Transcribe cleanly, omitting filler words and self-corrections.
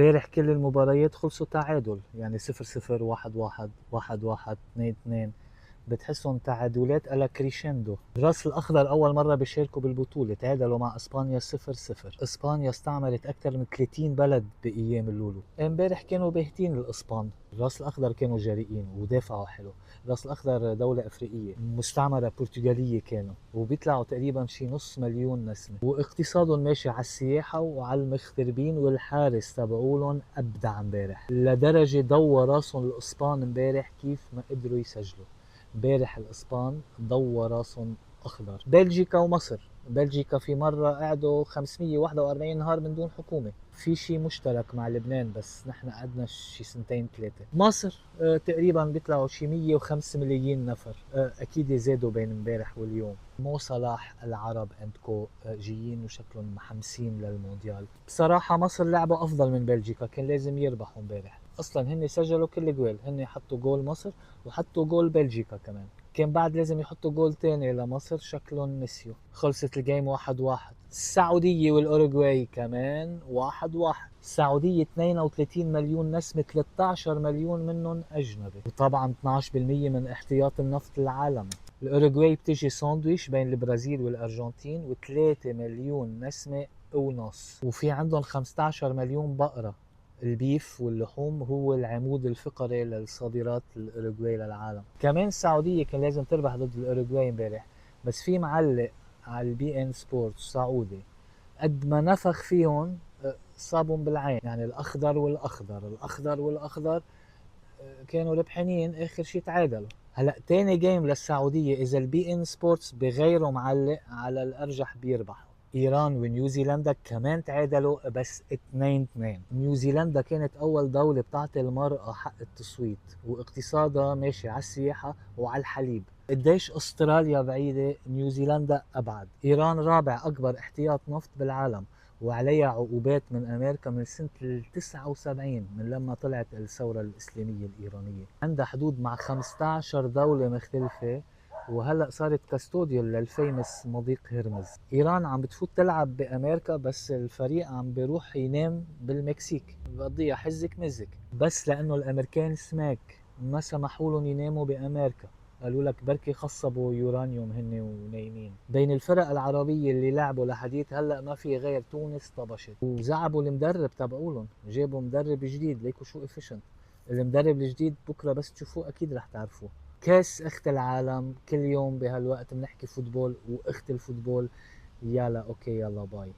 امبارح كل المباريات خلصوا تعادل، يعني 0-0 1-1 1-1 2-2. بتحسهم تعادلات على كريشندو. الراس الأخضر أول مرة بيشاركوا بالبطولة، تعادلوا مع إسبانيا 0-0. إسبانيا استعملت أكثر من 30 بلد بأيام اللولو. امبارح كانوا باهتين الإسبان، الراس الأخضر كانوا جريئين ودافعوا حلو. الراس الأخضر دولة أفريقية مستعمرة برتغالية كانوا، وبيطلعوا تقريبا شي نص مليون نسمة، واقتصادهم ماشي على السياحة وعلى المغتربين، والحارس تبعولهم أبدع امبارح لدرجة ضوى راسهم الإسبان امبارح كيف ما قدروا يسجلوا. امبارح الاسبان ضوى راسهم اخضر. بلجيكا ومصر، بلجيكا في مرة قعدوا 541 نهار من دون حكومة. في شيء مشترك مع لبنان بس نحن قعدنا شي سنتين ثلاثة. مصر تقريبا بيطلعوا شي 105 ملايين نفر. اكيد زادوا بين امبارح واليوم. مو صلاح العرب اند كو جايين وشكلهم محمسين للمونديال. بصراحة مصر لعبوا افضل من بلجيكا، كان لازم يربحوا امبارح. اصلا هن سجلوا كل جوال، هن حطوا جول مصر وحطوا جول بلجيكا كمان. كان بعد لازم يحطوا جول تاني لمصر، شكلهم نسيوا. خلصت الجيم 1-1. السعودية والأوروغواي كمان 1-1. السعودية 32 مليون نسمة، 13 مليون منهم أجنبي، وطبعا 12% من احتياط النفط العالمي. الأوروغواي بتجي ساندويش بين البرازيل والأرجنتين، و3 مليون نسمة ونص، وفي عندهم 15 مليون بقرة. البيف واللحوم هو العمود الفقري للصادرات الأوروغواي للعالم. كمان السعودية كان لازم تربح ضد الأوروغواي امبارح، بس في معلق على البي ان سبورت سعودي قد ما نفخ فيهم صابهم بالعين. يعني الأخضر والأخضر الأخضر والأخضر كانوا ربحانين، آخر شي تعادلوا. هلا تاني جيم للسعودية إذا البي ان سبورتس بغيروا معلق على الأرجح بيربحوا. ايران ونيوزيلندا كمان تعادلوا بس 2-2. نيوزيلندا كانت اول دولة بتعطي المرأة حق التصويت، واقتصادها ماشي على السياحة وعلى الحليب. قديش استراليا بعيدة، نيوزيلندا ابعد. ايران رابع اكبر احتياط نفط بالعالم، وعليها عقوبات من امريكا من سنة 79 من لما طلعت الثورة الاسلامية الايرانية. عندها حدود مع 15 دولة مختلفة، وهلا صارت كاستوديال للفيمس مضيق هرمز. ايران عم بتفوت تلعب بامريكا، بس الفريق عم بيروح ينام بالمكسيك، بقضيها حزك مزك، بس لانه الامريكان سماك ما سمحوا لهم يناموا بامريكا. قالوا لك بركي خصبوا يورانيوم هن ونايمين. بين الفرق العربية اللي لعبوا لحديت هلا ما في غير تونس طبشت، وزعبوا المدرب تبعولن، جابوا مدرب جديد. ليكوا شو افيشنت المدرب الجديد، بكره بس تشوفوه اكيد رح تعرفوه. كاس اخت العالم كل يوم بهالوقت بنحكي فوتبول، واخت الفوتبول. يلا اوكي، يلا باي.